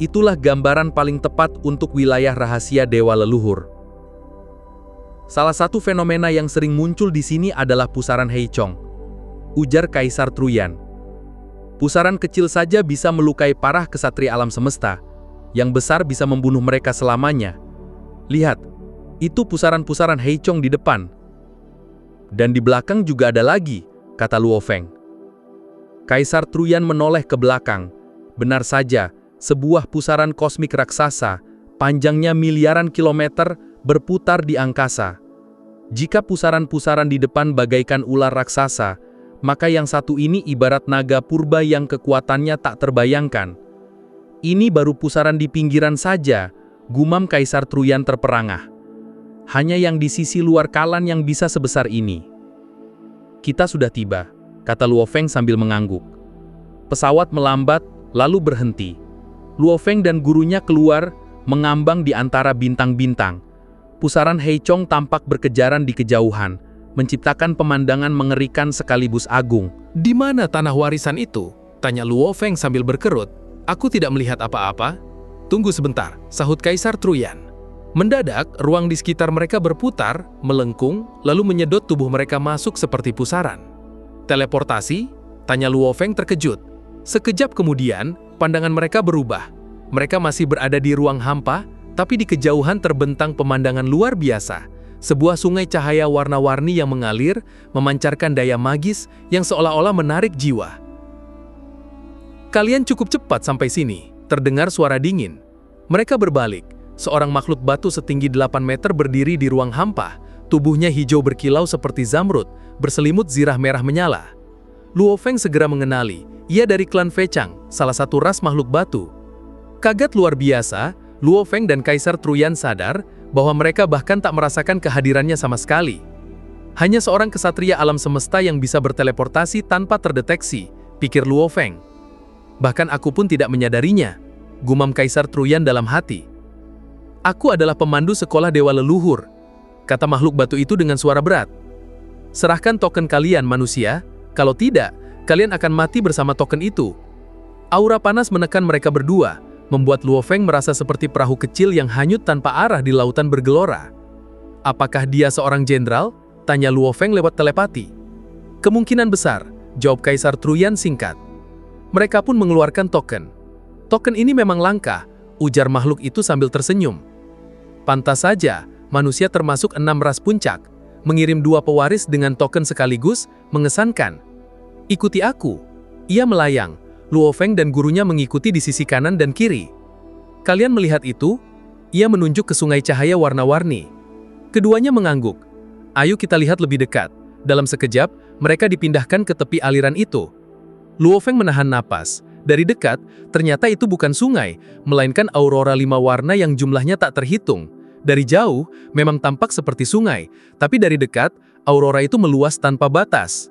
Itulah gambaran paling tepat untuk wilayah rahasia dewa leluhur. Salah satu fenomena yang sering muncul di sini adalah pusaran Heichong, ujar Kaisar Truyan. Pusaran kecil saja bisa melukai parah kesatria alam semesta, yang besar bisa membunuh mereka selamanya. Lihat, itu pusaran-pusaran Heichong di depan. Dan di belakang juga ada lagi, kata Luo Feng. Kaisar Truyan menoleh ke belakang. Benar saja, sebuah pusaran kosmik raksasa, panjangnya miliaran kilometer, berputar di angkasa. Jika pusaran-pusaran di depan bagaikan ular raksasa, maka yang satu ini ibarat naga purba yang kekuatannya tak terbayangkan. Ini baru pusaran di pinggiran saja, gumam Kaisar Truyan terperangah. Hanya yang di sisi luar Kalan yang bisa sebesar ini. Kita sudah tiba, kata Luo Feng sambil mengangguk. Pesawat melambat, lalu berhenti. Luo Feng dan gurunya keluar, mengambang di antara bintang-bintang. pusaran Heichong tampak berkejaran di kejauhan, menciptakan pemandangan mengerikan sekaligus agung. Di mana tanah warisan itu? Tanya Luo Feng sambil berkerut. Aku tidak melihat apa-apa. Tunggu sebentar, sahut Kaisar Truyan. Mendadak, ruang di sekitar mereka berputar, melengkung, lalu menyedot tubuh mereka masuk seperti pusaran. Teleportasi? Tanya Luo Feng terkejut. Sekejap kemudian, pandangan mereka berubah. Mereka masih berada di ruang hampa, tapi di kejauhan terbentang pemandangan luar biasa. Sebuah sungai cahaya warna-warni yang mengalir, memancarkan daya magis yang seolah-olah menarik jiwa. Kalian cukup cepat sampai sini, terdengar suara dingin. Mereka berbalik. Seorang makhluk batu setinggi 8 meter berdiri di ruang hampa. Tubuhnya hijau berkilau seperti zamrud, berselimut zirah merah menyala. Luo Feng segera mengenali, ia dari klan Fechang, salah satu ras makhluk batu. Kaget luar biasa, Luo Feng dan Kaisar Truyan sadar bahwa mereka bahkan tak merasakan kehadirannya sama sekali. Hanya seorang kesatria alam semesta yang bisa berteleportasi tanpa terdeteksi, pikir Luo Feng. Bahkan aku pun tidak menyadarinya, gumam Kaisar Truyan dalam hati. Aku adalah pemandu sekolah dewa leluhur, kata makhluk batu itu dengan suara berat. Serahkan token kalian manusia, kalau tidak, kalian akan mati bersama token itu. Aura panas menekan mereka berdua, membuat Luo Feng merasa seperti perahu kecil yang hanyut tanpa arah di lautan bergelora. Apakah dia seorang jenderal? Tanya Luo Feng lewat telepati. Kemungkinan besar, jawab Kaisar Truyan singkat. Mereka pun mengeluarkan token. Token ini memang langka, ujar makhluk itu sambil tersenyum. Pantas saja, manusia termasuk 6 ras puncak, mengirim 2 pewaris dengan token sekaligus, mengesankan. Ikuti aku. Ia melayang, Luo Feng dan gurunya mengikuti di sisi kanan dan kiri. Kalian melihat itu? Ia menunjuk ke sungai cahaya warna-warni. Keduanya mengangguk. Ayo kita lihat lebih dekat. Dalam sekejap, mereka dipindahkan ke tepi aliran itu. Luo Feng menahan napas. Dari dekat, ternyata itu bukan sungai, melainkan aurora 5 warna yang jumlahnya tak terhitung. Dari jauh, memang tampak seperti sungai, tapi dari dekat, aurora itu meluas tanpa batas.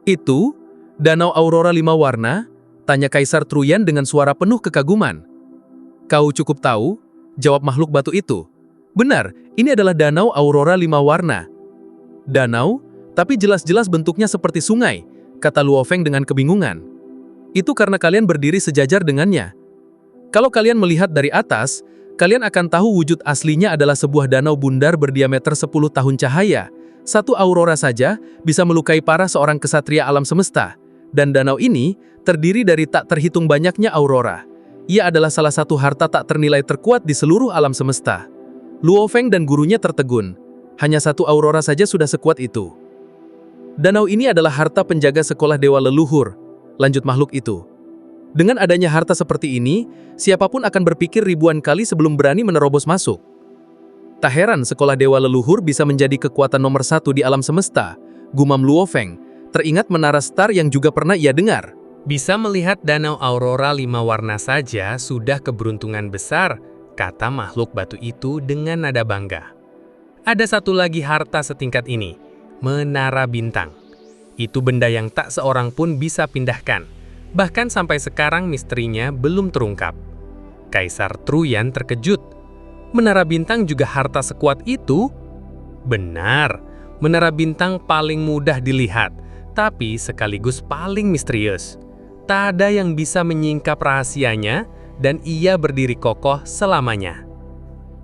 Itu, danau aurora 5 warna? Tanya Kaisar Truyan dengan suara penuh kekaguman. Kau cukup tahu? Jawab makhluk batu itu. Benar, ini adalah danau aurora 5 warna. Danau? Tapi jelas-jelas bentuknya seperti sungai, kata Luo Feng dengan kebingungan. Itu karena kalian berdiri sejajar dengannya. Kalau kalian melihat dari atas, kalian akan tahu wujud aslinya adalah sebuah danau bundar berdiameter 10 tahun cahaya. Satu aurora saja bisa melukai parah seorang kesatria alam semesta. Dan danau ini terdiri dari tak terhitung banyaknya aurora. Ia adalah salah satu harta tak ternilai terkuat di seluruh alam semesta. Luo Feng dan gurunya tertegun. Hanya satu aurora saja sudah sekuat itu. Danau ini adalah harta penjaga sekolah dewa leluhur, lanjut makhluk itu. Dengan adanya harta seperti ini, siapapun akan berpikir ribuan kali sebelum berani menerobos masuk. Tak heran sekolah dewa leluhur bisa menjadi kekuatan nomor 1 di alam semesta, gumam Luo Feng, teringat menara star yang juga pernah ia dengar. Bisa melihat danau aurora 5 warna saja sudah keberuntungan besar, kata makhluk batu itu dengan nada bangga. Ada satu lagi harta setingkat ini, menara bintang. Itu benda yang tak seorang pun bisa pindahkan. Bahkan sampai sekarang misterinya belum terungkap. Kaisar Truyan terkejut. Menara bintang juga harta sekuat itu? Benar, menara bintang paling mudah dilihat, tapi sekaligus paling misterius. Tak ada yang bisa menyingkap rahasianya, dan ia berdiri kokoh selamanya.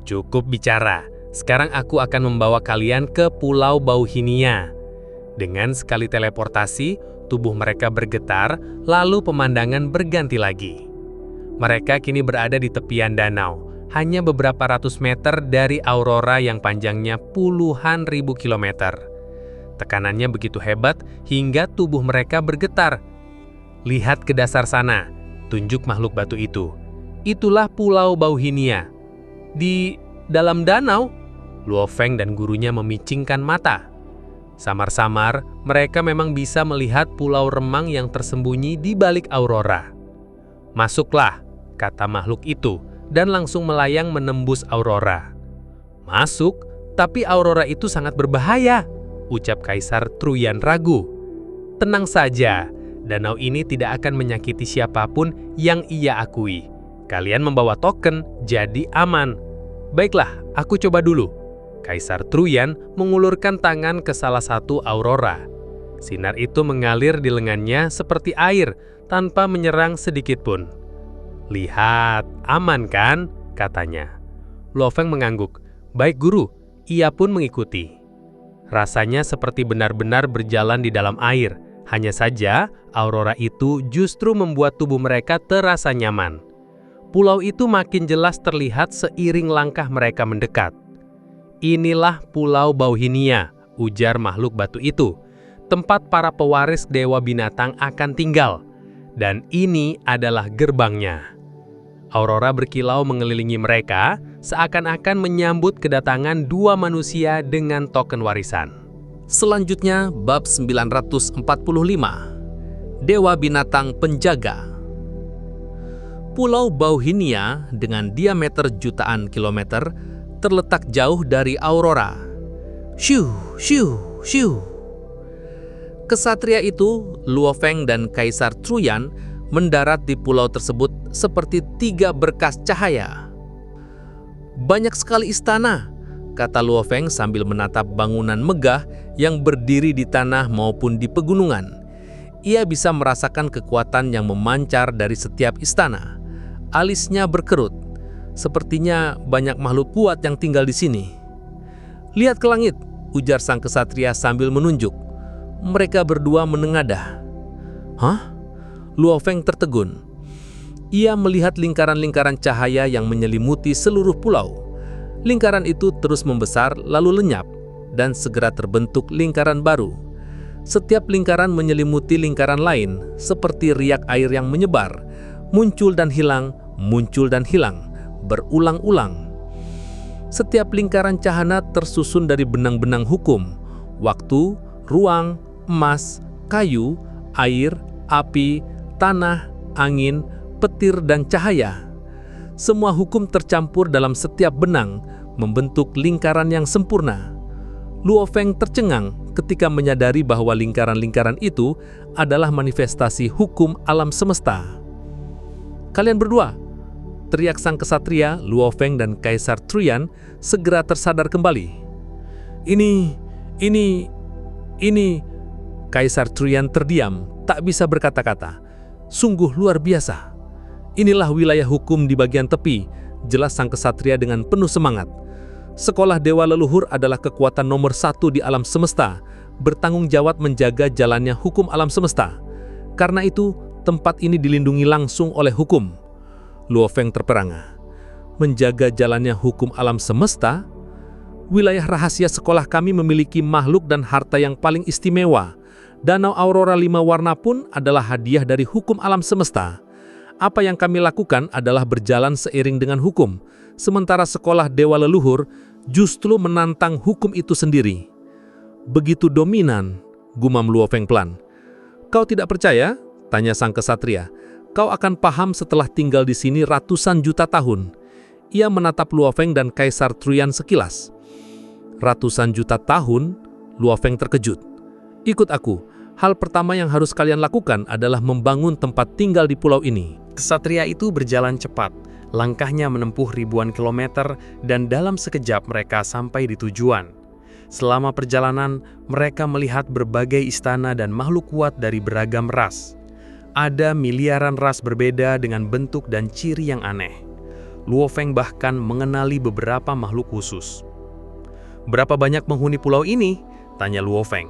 Cukup bicara, sekarang aku akan membawa kalian ke Pulau Bauhinia. Dengan sekali teleportasi, tubuh mereka bergetar, lalu pemandangan berganti lagi. Mereka kini berada di tepian danau, hanya beberapa ratus meter dari aurora yang panjangnya puluhan ribu kilometer. Tekanannya begitu hebat hingga tubuh mereka bergetar. Lihat ke dasar sana, tunjuk makhluk batu itu. Itulah Pulau Bauhinia. Di dalam danau, Luo Feng dan gurunya memicingkan mata. Samar-samar, mereka memang bisa melihat pulau remang yang tersembunyi di balik aurora. Masuklah, kata makhluk itu, dan langsung melayang menembus aurora. Masuk, tapi aurora itu sangat berbahaya, ucap Kaisar Truyan ragu. Tenang saja, danau ini tidak akan menyakiti siapapun yang ia akui. Kalian membawa token, jadi aman. Baiklah, aku coba dulu. Kaisar Truyan mengulurkan tangan ke salah satu aurora. Sinar itu mengalir di lengannya seperti air tanpa menyerang sedikit pun. "Lihat, aman kan?" katanya. Luo Feng mengangguk. "Baik guru." Ia pun mengikuti. Rasanya seperti benar-benar berjalan di dalam air. Hanya saja, aurora itu justru membuat tubuh mereka terasa nyaman. Pulau itu makin jelas terlihat seiring langkah mereka mendekat. "Inilah Pulau Bauhinia," ujar makhluk batu itu. "Tempat para pewaris dewa binatang akan tinggal. Dan ini adalah gerbangnya." Aurora berkilau mengelilingi mereka, seakan-akan menyambut kedatangan dua manusia dengan token warisan. Selanjutnya, bab 945. Dewa Binatang Penjaga. Pulau Bauhinia dengan diameter jutaan kilometer terletak jauh dari aurora. Shoo, shoo, shoo. Kesatria itu, Luo Feng dan Kaisar Truyan, mendarat di pulau tersebut seperti 3 berkas cahaya. "Banyak sekali istana," kata Luo Feng sambil menatap bangunan megah yang berdiri di tanah maupun di pegunungan. Ia bisa merasakan kekuatan yang memancar dari setiap istana. Alisnya berkerut. Sepertinya banyak makhluk kuat yang tinggal di sini. "Lihat ke langit," ujar sang kesatria sambil menunjuk. Mereka berdua menengadah. "Hah?" Luo Feng tertegun. Ia melihat lingkaran-lingkaran cahaya yang menyelimuti seluruh pulau. Lingkaran itu terus membesar lalu lenyap, dan segera terbentuk lingkaran baru. Setiap lingkaran menyelimuti lingkaran lain, seperti riak air yang menyebar, muncul dan hilang, berulang-ulang. Setiap lingkaran cahana tersusun dari benang-benang hukum, waktu, ruang, emas, kayu, air, api, tanah, angin, petir, dan cahaya. Semua hukum tercampur dalam setiap benang, membentuk lingkaran yang sempurna. Luo Feng tercengang ketika menyadari bahwa lingkaran-lingkaran itu adalah manifestasi hukum alam semesta. "Kalian berdua!" teriak sang kesatria, Luo Feng dan Kaisar Truyan segera tersadar kembali. Ini... Kaisar Truyan terdiam, tak bisa berkata-kata. "Sungguh luar biasa. Inilah wilayah hukum di bagian tepi," jelas sang kesatria dengan penuh semangat. "Sekolah Dewa Leluhur adalah kekuatan nomor 1 di alam semesta, bertanggung jawab menjaga jalannya hukum alam semesta. Karena itu, tempat ini dilindungi langsung oleh hukum." Luo Feng terperangah. "Menjaga jalannya hukum alam semesta? Wilayah rahasia sekolah kami memiliki makhluk dan harta yang paling istimewa. Danau Aurora 5 warna pun adalah hadiah dari hukum alam semesta. Apa yang kami lakukan adalah berjalan seiring dengan hukum, sementara sekolah Dewa Leluhur justru menantang hukum itu sendiri." "Begitu dominan," gumam Luo Feng pelan. "Kau tidak percaya?" tanya sang kesatria. "Kau akan paham setelah tinggal di sini ratusan juta tahun." Ia menatap Luo Feng dan Kaisar Truyan sekilas. "Ratusan juta tahun?" Luo Feng terkejut. "Ikut aku. Hal pertama yang harus kalian lakukan adalah membangun tempat tinggal di pulau ini." Kesatria itu berjalan cepat. Langkahnya menempuh ribuan kilometer dan dalam sekejap mereka sampai di tujuan. Selama perjalanan, mereka melihat berbagai istana dan makhluk kuat dari beragam ras. Ada miliaran ras berbeda dengan bentuk dan ciri yang aneh. Luo Feng bahkan mengenali beberapa makhluk khusus. "Berapa banyak penghuni pulau ini?" tanya Luo Feng.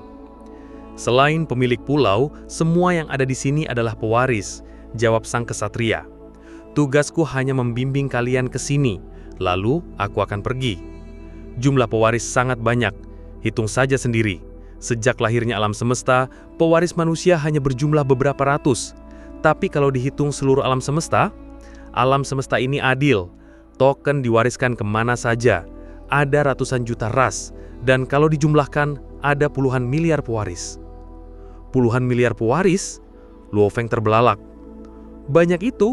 "Selain pemilik pulau, semua yang ada di sini adalah pewaris," jawab sang kesatria. "Tugasku hanya membimbing kalian ke sini, lalu aku akan pergi. Jumlah pewaris sangat banyak, hitung saja sendiri. Sejak lahirnya alam semesta, pewaris manusia hanya berjumlah beberapa ratus. Tapi kalau dihitung seluruh alam semesta ini adil. Token diwariskan kemana saja. Ada ratusan juta ras, dan kalau dijumlahkan, ada puluhan miliar pewaris." "Puluhan miliar pewaris?" Luo Feng terbelalak. "Banyak itu?"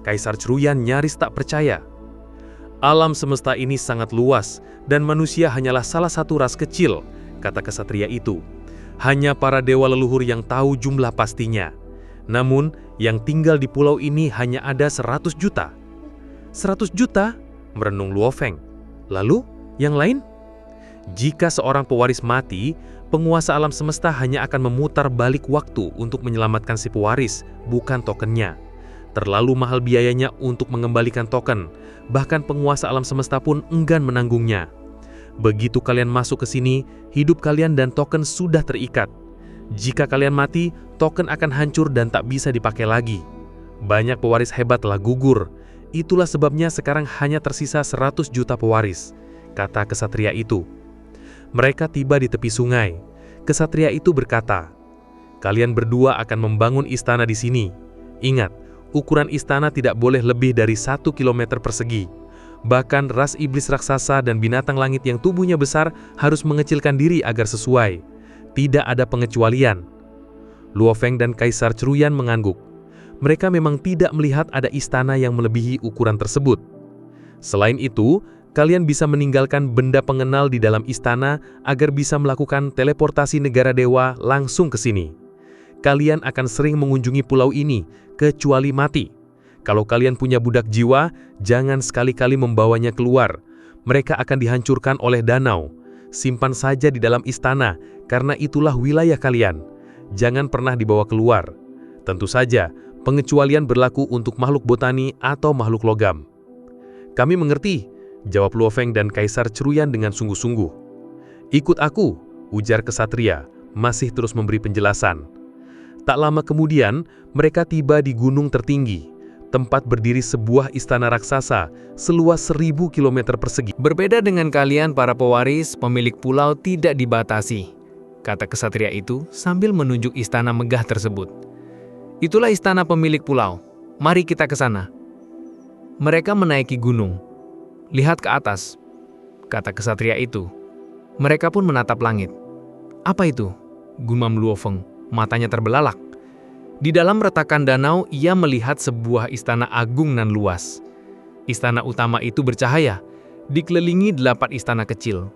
Kaisar Truyan nyaris tak percaya. "Alam semesta ini sangat luas, dan manusia hanyalah salah satu ras kecil," kata kesatria itu. "Hanya para dewa leluhur yang tahu jumlah pastinya. Namun, yang tinggal di pulau ini hanya ada 100 juta. 100 juta? Merenung Luo Feng. "Lalu, yang lain?" Jika seorang pewaris mati, penguasa alam semesta hanya akan memutar balik waktu untuk menyelamatkan si pewaris, bukan tokennya. Terlalu mahal biayanya untuk mengembalikan token, bahkan penguasa alam semesta pun enggan menanggungnya. Begitu kalian masuk ke sini, hidup kalian dan token sudah terikat. Jika kalian mati, token akan hancur dan tak bisa dipakai lagi. Banyak pewaris hebat telah gugur. Itulah sebabnya sekarang hanya tersisa 100 juta pewaris, kata kesatria itu. Mereka tiba di tepi sungai. Kesatria itu berkata, "Kalian berdua akan membangun istana di sini. Ingat, ukuran istana tidak boleh lebih dari 1 kilometer persegi. Bahkan ras iblis raksasa dan binatang langit yang tubuhnya besar harus mengecilkan diri agar sesuai. Tidak ada pengecualian." Luo Feng dan Kaisar Curuyan mengangguk. Mereka memang tidak melihat ada istana yang melebihi ukuran tersebut. Selain itu, kalian bisa meninggalkan benda pengenal di dalam istana agar bisa melakukan teleportasi negara dewa langsung ke sini. Kalian akan sering mengunjungi pulau ini, kecuali mati. Kalau kalian punya budak jiwa, jangan sekali-kali membawanya keluar. Mereka akan dihancurkan oleh danau. Simpan saja di dalam istana, karena itulah wilayah kalian. Jangan pernah dibawa keluar. Tentu saja, pengecualian berlaku untuk makhluk botani atau makhluk logam. "Kami mengerti," jawab Luo Feng dan Kaisar Curuyan dengan sungguh-sungguh. "Ikut aku," ujar kesatria, masih terus memberi penjelasan. Tak lama kemudian, mereka tiba di gunung tertinggi, tempat berdiri sebuah istana raksasa seluas 1000 km persegi. Berbeda dengan kalian para pewaris, pemilik pulau tidak dibatasi, kata kesatria itu sambil menunjuk istana megah tersebut. Itulah istana pemilik pulau. Mari kita ke sana. Mereka menaiki gunung. Lihat ke atas, kata kesatria itu. Mereka pun menatap langit. Apa itu? Gumam Luo Feng, matanya terbelalak. Di dalam retakan danau, ia melihat sebuah istana agung nan luas. Istana utama itu bercahaya, dikelilingi 8 istana kecil.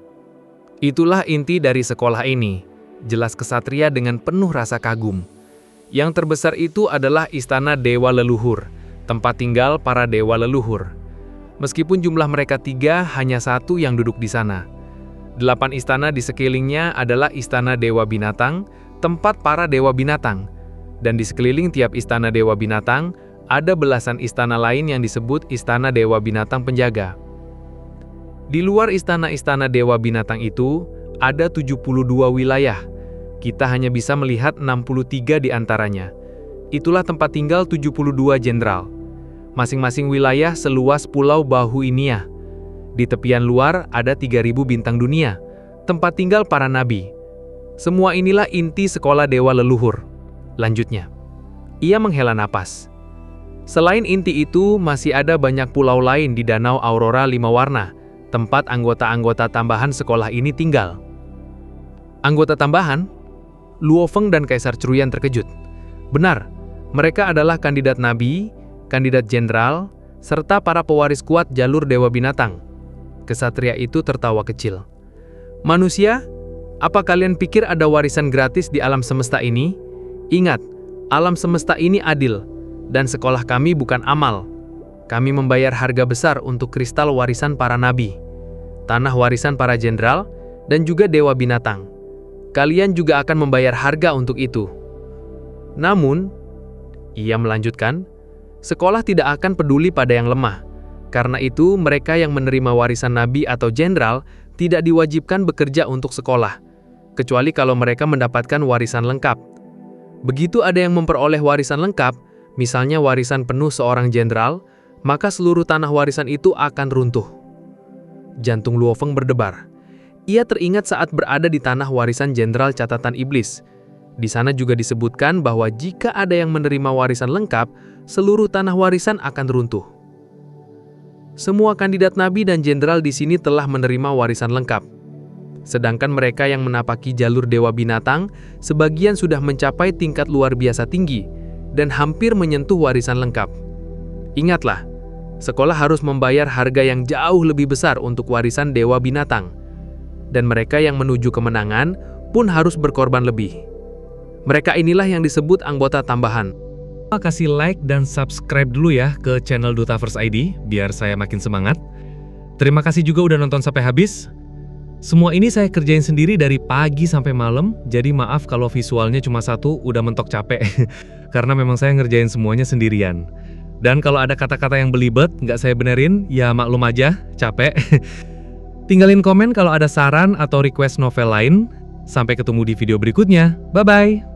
Itulah inti dari sekolah ini, jelas kesatria dengan penuh rasa kagum. Yang terbesar itu adalah istana dewa leluhur, tempat tinggal para dewa leluhur. Meskipun jumlah mereka 3, hanya 1 yang duduk di sana. 8 istana di sekelilingnya adalah istana dewa binatang, tempat para dewa binatang. Dan di sekeliling tiap istana dewa binatang, ada belasan istana lain yang disebut istana dewa binatang penjaga. Di luar istana-istana dewa binatang itu, ada 72 wilayah. Kita hanya bisa melihat 63 di antaranya. Itulah tempat tinggal 72 jenderal. Masing-masing wilayah seluas pulau Bahuinia. Di tepian luar ada 3000 bintang dunia, tempat tinggal para nabi. Semua inilah inti sekolah dewa leluhur. Lanjutnya, ia menghela napas. Selain inti itu, masih ada banyak pulau lain di Danau Aurora 5 warna, tempat anggota-anggota tambahan sekolah ini tinggal. Anggota tambahan? Luo Feng dan Kaisar Curuyan terkejut. Benar, mereka adalah kandidat nabi, kandidat jenderal, serta para pewaris kuat jalur dewa binatang. Kesatria itu tertawa kecil. Manusia, apa kalian pikir ada warisan gratis di alam semesta ini? Ingat, alam semesta ini adil, dan sekolah kami bukan amal. Kami membayar harga besar untuk kristal warisan para nabi, tanah warisan para jenderal, dan juga dewa binatang. Kalian juga akan membayar harga untuk itu. Namun, ia melanjutkan, sekolah tidak akan peduli pada yang lemah. Karena itu, mereka yang menerima warisan nabi atau jenderal tidak diwajibkan bekerja untuk sekolah, kecuali kalau mereka mendapatkan warisan lengkap. Begitu ada yang memperoleh warisan lengkap, misalnya warisan penuh seorang jenderal, maka seluruh tanah warisan itu akan runtuh. Jantung Luo Feng berdebar. Ia teringat saat berada di tanah warisan jenderal catatan iblis. Di sana juga disebutkan bahwa jika ada yang menerima warisan lengkap, seluruh tanah warisan akan runtuh. Semua kandidat nabi dan jenderal di sini telah menerima warisan lengkap. Sedangkan mereka yang menapaki jalur dewa binatang, sebagian sudah mencapai tingkat luar biasa tinggi dan hampir menyentuh warisan lengkap. Ingatlah, sekolah harus membayar harga yang jauh lebih besar untuk warisan dewa binatang. Dan mereka yang menuju kemenangan pun harus berkorban lebih. Mereka inilah yang disebut anggota tambahan. Kasih like dan subscribe dulu ya ke channel Dutaverse ID, biar saya makin semangat. Terima kasih juga udah nonton sampai habis. Semua ini saya kerjain sendiri dari pagi sampai malam, jadi maaf kalau visualnya cuma satu, udah mentok capek. Karena memang saya ngerjain semuanya sendirian. Dan kalau ada kata-kata yang belibet, nggak saya benerin, ya maklum aja, capek. Tinggalin komen kalau ada saran atau request novel lain. Sampai ketemu di video berikutnya. Bye-bye!